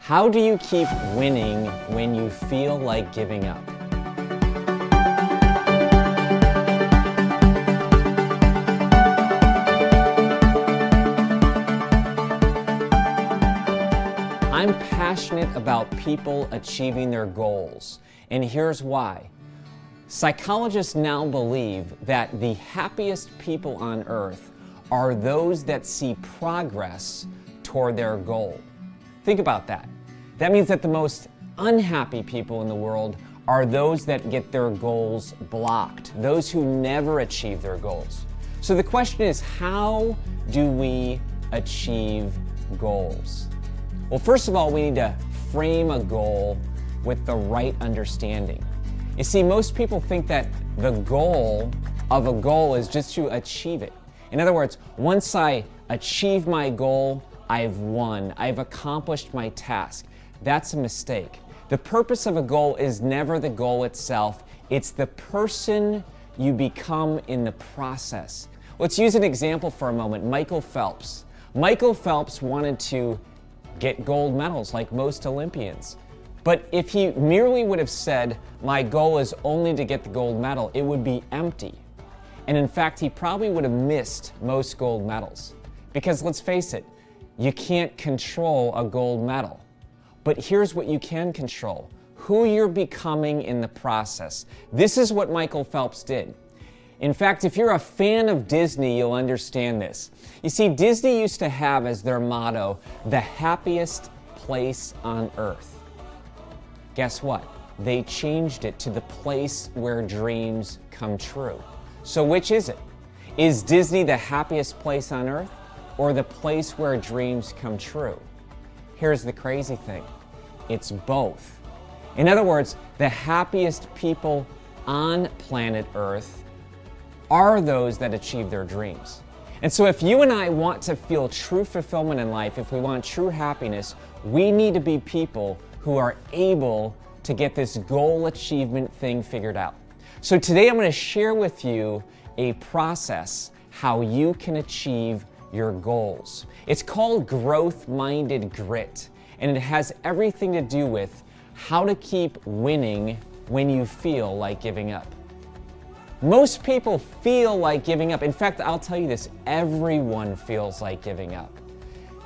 How do you keep winning when you feel like giving up? I'm passionate about people achieving their goals, and here's why. Psychologists now believe that the happiest people on earth are those that see progress toward their goal. Think about that. That means that the most unhappy people in the world are those that get their goals blocked, those who never achieve their goals. So the question is, how do we achieve goals? Well, first of all, we need to frame a goal with the right understanding. You see, most people think that the goal of a goal is just to achieve it. In other words, once I achieve my goal, I've won. I've accomplished my task. That's a mistake. The purpose of a goal is never the goal itself. It's the person you become in the process. Let's use an example for a moment. Michael Phelps. Michael Phelps wanted to get gold medals like most Olympians. But if he merely would have said, my goal is only to get the gold medal, it would be empty. And in fact, he probably would have missed most gold medals. Because let's face it, you can't control a gold medal. But here's what you can control: who you're becoming in the process. This is what Michael Phelps did. In fact, if you're a fan of Disney, you'll understand this. You see, Disney used to have as their motto, the happiest place on earth. Guess what? They changed it to the place where dreams come true. So which is it? Is Disney the happiest place on earth, or the place where dreams come true? Here's the crazy thing. It's both. In other words, the happiest people on planet Earth are those that achieve their dreams. And so if you and I want to feel true fulfillment in life, if we want true happiness, we need to be people who are able to get this goal achievement thing figured out. So today I'm going to share with you a process how you can achieve your goals. It's called growth-minded grit, and it has everything to do with how to keep winning when you feel like giving up. Most people feel like giving up. In fact, I'll tell you this, everyone feels like giving up.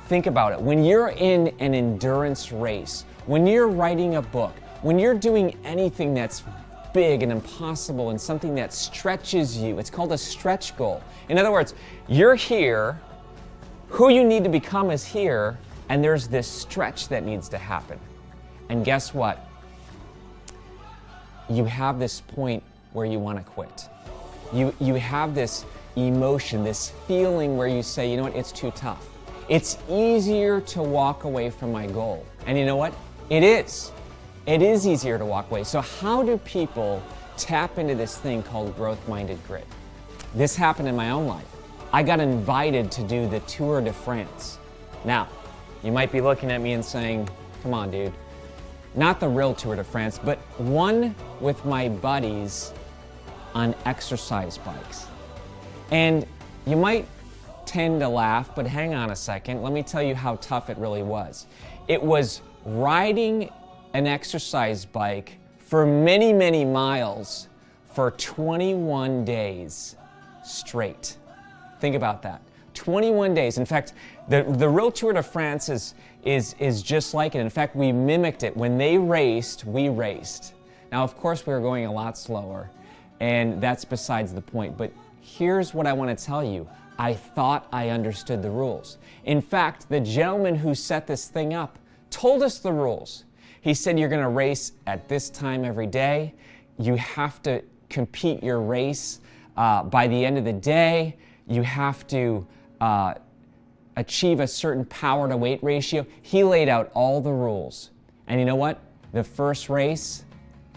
Think about it. When you're in an endurance race, when you're writing a book, when you're doing anything that's big and impossible and something that stretches you, it's called a stretch goal. In other words, you're here, who you need to become is here, and there's this stretch that needs to happen. And guess what? You have this point where you want to quit. You have this emotion, this feeling where you say, you know what, it's too tough. It's easier to walk away from my goal. And you know what? It is. It is easier to walk away. So how do people tap into this thing called growth-minded grit? This happened in my own life. I got invited to do the Tour de France. Now, you might be looking at me and saying, come on, dude. Not the real Tour de France, but one with my buddies on exercise bikes. And you might tend to laugh, but hang on a second. Let me tell you how tough it really was. It was riding an exercise bike for many, many miles for 21 days straight. Think about that. 21 days. In fact, the real Tour de France is just like it. In fact, we mimicked it. When they raced, we raced. Now, of course, we were going a lot slower, and that's besides the point. But here's what I want to tell you. I thought I understood the rules. In fact, the gentleman who set this thing up told us the rules. He said, you're going to race at this time every day. You have to compete your race by the end of the day. You have to achieve a certain power to weight ratio. He laid out all the rules. And you know what? The first race,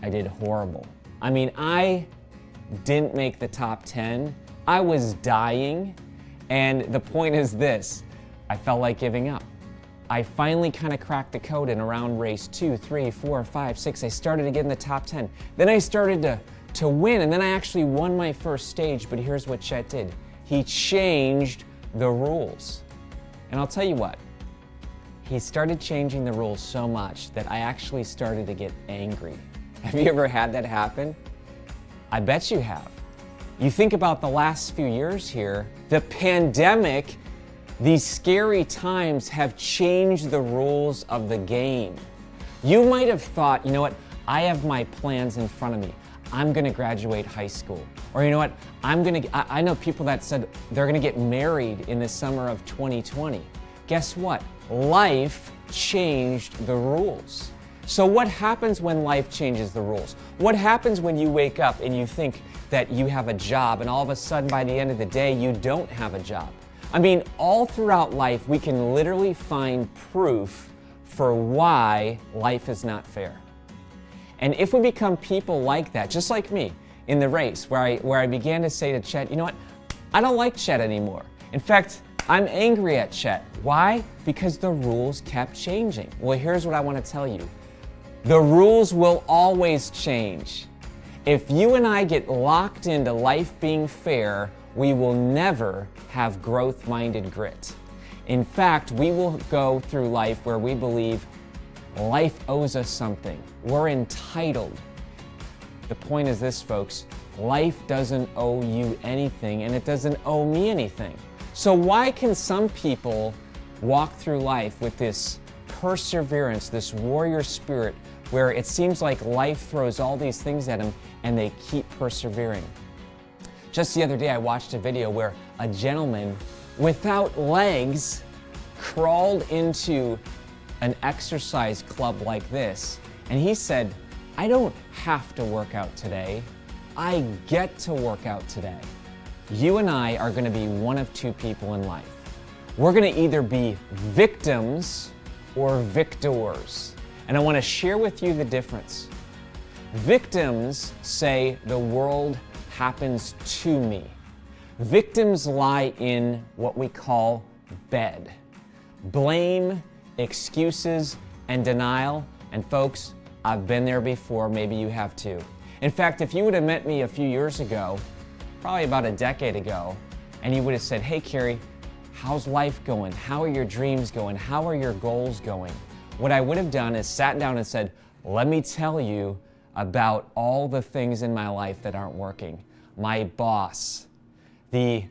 I did horrible. I mean, I didn't make the top 10. I was dying. And the point is this, I felt like giving up. I finally kind of cracked the code in around race 2, 3, 4, 5, 6. I started to get in the top 10. Then I started to win, and then I actually won my first stage. But here's what Chet did. He changed the rules. And I'll tell you what, he started changing the rules so much that I actually started to get angry. Have you ever had that happen? I bet you have. You think about the last few years here, the pandemic, these scary times have changed the rules of the game. You might have thought, you know what, I have my plans in front of me. I'm gonna graduate high school. Or you know what, I know people that said they're gonna get married in the summer of 2020. Guess what? Life changed the rules. So what happens when life changes the rules? What happens when you wake up and you think that you have a job and all of a sudden by the end of the day you don't have a job? I mean, all throughout life we can literally find proof for why life is not fair. And if we become people like that, just like me in the race where I began to say to Chet, you know what, I don't like Chet anymore. In fact, I'm angry at Chet. Why? Because the rules kept changing. Well, here's what I want to tell you. The rules will always change. If you and I get locked into life being fair, we will never have growth-minded grit. In fact, we will go through life where we believe life owes us something. We're entitled. The point is this, folks, life doesn't owe you anything and it doesn't owe me anything. So why can some people walk through life with this perseverance, this warrior spirit, where it seems like life throws all these things at them and they keep persevering? Just the other day I watched a video where a gentleman without legs crawled into an exercise club like this, and he said, I don't have to work out today, I get to work out today. You and I are going to be one of two people in life. We're going to either be victims or victors. And I want to share with you the difference. Victims say the world happens to me. Victims lie in what we call bed. Blame, excuses, and denial. And folks, I've been there before, maybe you have too. In fact, if you would have met me a few years ago, probably about a decade ago, and you would have said, hey Kary, how's life going? How are your dreams going? How are your goals going? What I would have done is sat down and said, let me tell you about all the things in my life that aren't working. My boss, the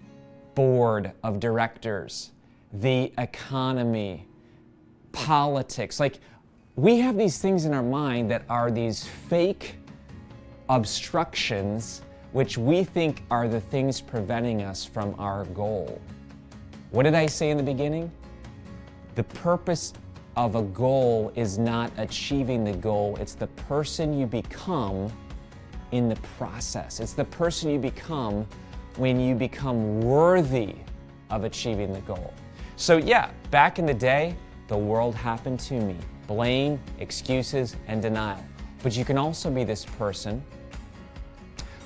board of directors, the economy, politics. Like, we have these things in our mind that are these fake obstructions which we think are the things preventing us from our goal. What did I say in the beginning? The purpose of a goal is not achieving the goal, it's the person you become in the process. It's the person you become when you become worthy of achieving the goal. So yeah, back in the day, the world happened to me. Blame, excuses, and denial. But you can also be this person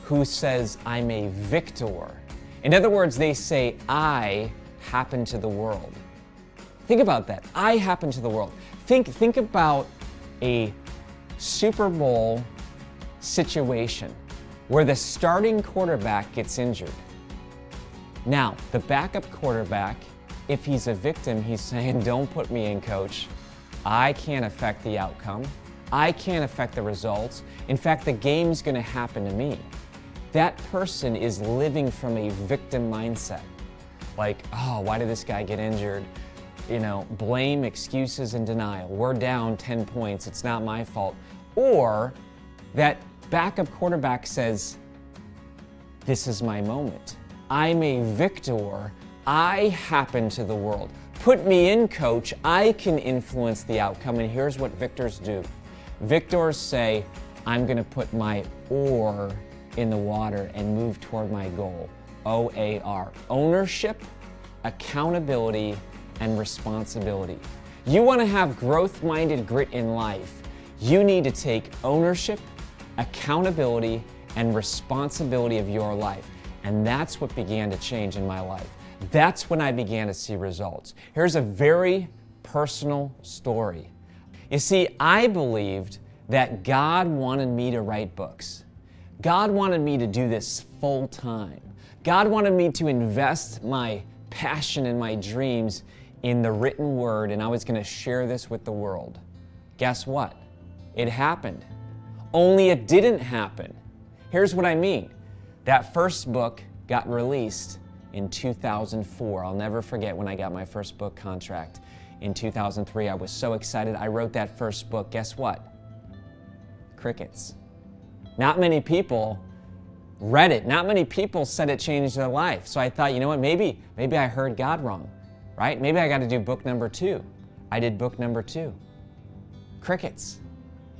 who says, I'm a victor. In other words, they say, I happen to the world. Think about that. I happen to the world. Think about a Super Bowl situation where the starting quarterback gets injured. Now, the backup quarterback, if he's a victim, he's saying, don't put me in, coach. I can't affect the outcome. I can't affect the results. In fact, the game's gonna happen to me. That person is living from a victim mindset. Like, oh, why did this guy get injured? You know, blame, excuses, and denial. We're down 10 points, it's not my fault. Or that backup quarterback says, this is my moment. I'm a victor. I happen to the world. Put me in, coach. I can influence the outcome. And here's what victors do. Victors say, I'm going to put my oar in the water and move toward my goal. OAR. Ownership, accountability, and responsibility. You want to have growth-minded grit in life. You need to take ownership, accountability, and responsibility of your life. And that's what began to change in my life. That's when I began to see results. Here's a very personal story. You see, I believed that God wanted me to write books. God wanted me to do this full time. God wanted me to invest my passion and my dreams in the written word, and I was going to share this with the world. Guess what? It happened. Only it didn't happen. Here's what I mean. That first book got released in 2004. I'll never forget when I got my first book contract in 2003. I was so excited. I wrote that first book. Guess what? Crickets. Not many people read it. Not many people said it changed their life. So I thought, you know what, maybe I heard God wrong, right? Maybe I got to do book number 2. I did book number 2. Crickets.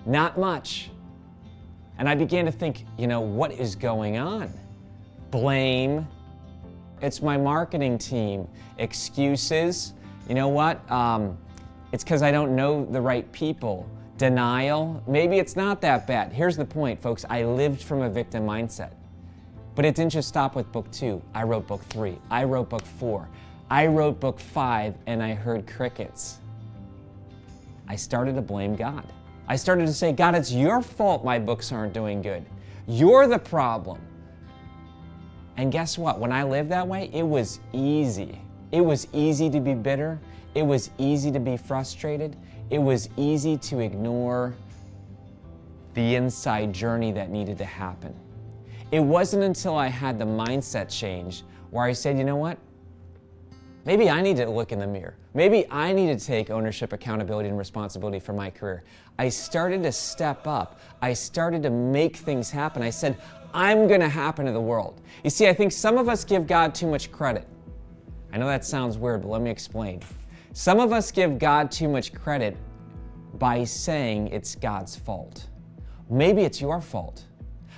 Not much. And I began to think, you know, what is going on? Blame. It's my marketing team. Excuses. You know what? It's because I don't know the right people. Denial. Maybe it's not that bad. Here's the point, folks. I lived from a victim mindset. But it didn't just stop with book 2. I wrote book 3. I wrote book 4. I wrote book 5, and I heard crickets. I started to blame God. I started to say, God, it's your fault my books aren't doing good. You're the problem. And guess what? When I lived that way, it was easy. It was easy to be bitter. It was easy to be frustrated. It was easy to ignore the inside journey that needed to happen. It wasn't until I had the mindset change where I said, you know what? Maybe I need to look in the mirror. Maybe I need to take ownership, accountability, and responsibility for my career. I started to step up. I started to make things happen. I said, I'm going to happen to the world. You see, I think some of us give God too much credit. I know that sounds weird, but let me explain. Some of us give God too much credit by saying it's God's fault. Maybe it's your fault.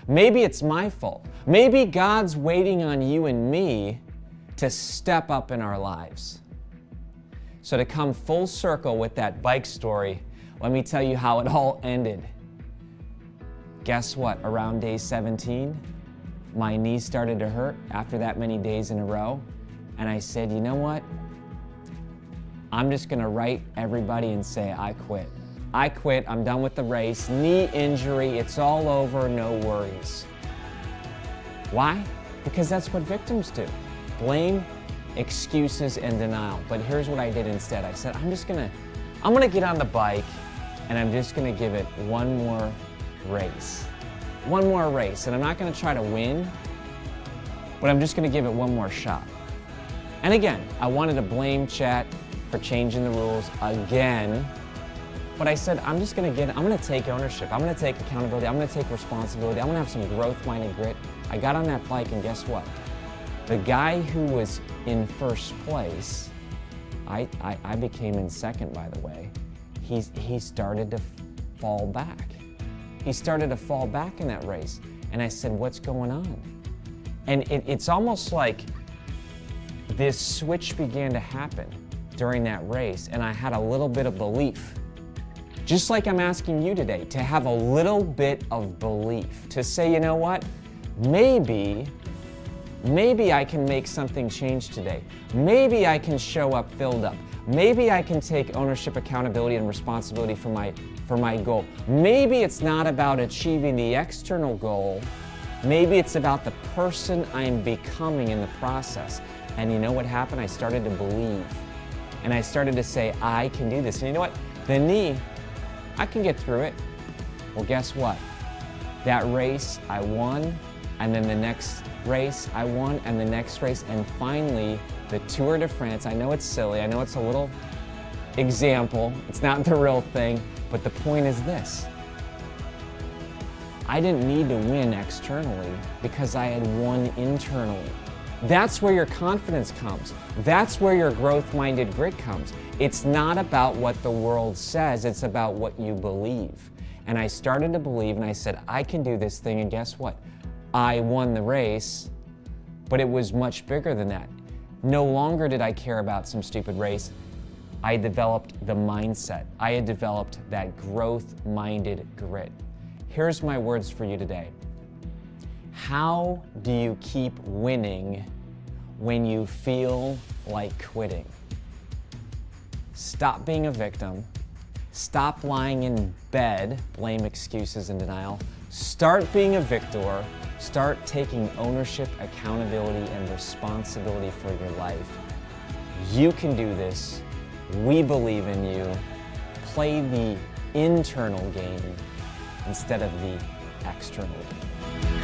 Maybe it's my fault. Maybe God's waiting on you and me to step up in our lives. So to come full circle with that bike story, let me tell you how it all ended. Guess what? Around day 17, my knee started to hurt after that many days in a row. And I said, you know what? I'm just gonna write everybody and say, I quit. I quit, I'm done with the race, knee injury, it's all over, no worries. Why? Because that's what victims do. Blame, excuses, and denial. But here's what I did instead. I said, I'm gonna get on the bike and I'm just gonna give it one more race. One more race, and I'm not gonna try to win, but I'm just gonna give it one more shot. And again, I wanted to blame Chat for changing the rules again. But I said, I'm gonna take ownership. I'm gonna take accountability. I'm gonna take responsibility. I'm gonna have some growth-minded grit. I got on that bike, and guess what? The guy who was in first place, I became in second, by the way. He started to fall back. He started to fall back in that race. And I said, what's going on? And it's almost like this switch began to happen during that race, and I had a little bit of belief. Just like I'm asking you today, to have a little bit of belief, to say, you know what, maybe I can make something change today. Maybe I can show up filled up. Maybe I can take ownership, accountability, and responsibility for my goal. Maybe it's not about achieving the external goal. Maybe it's about the person I'm becoming in the process. And you know what happened? I started to believe. And I started to say, I can do this. And you know what? The knee, I can get through it. Well, guess what? That race, I won, and then the next race, I won, and the next race, and finally, the Tour de France. I know it's silly, I know it's a little example, it's not the real thing, but the point is this. I didn't need to win externally because I had won internally. That's where your confidence comes. That's where your growth-minded grit comes. It's not about what the world says, it's about what you believe. And I started to believe, and I said, I can do this thing, and guess what? I won the race, but it was much bigger than that. No longer did I care about some stupid race. I developed the mindset. I had developed that growth-minded grit. Here's my words for you today. How do you keep winning when you feel like quitting? Stop being a victim. Stop lying in bed, blame, excuses, and denial. Start being a victor. Start taking ownership, accountability, and responsibility for your life. You can do this. We believe in you. Play the internal game instead of the external game.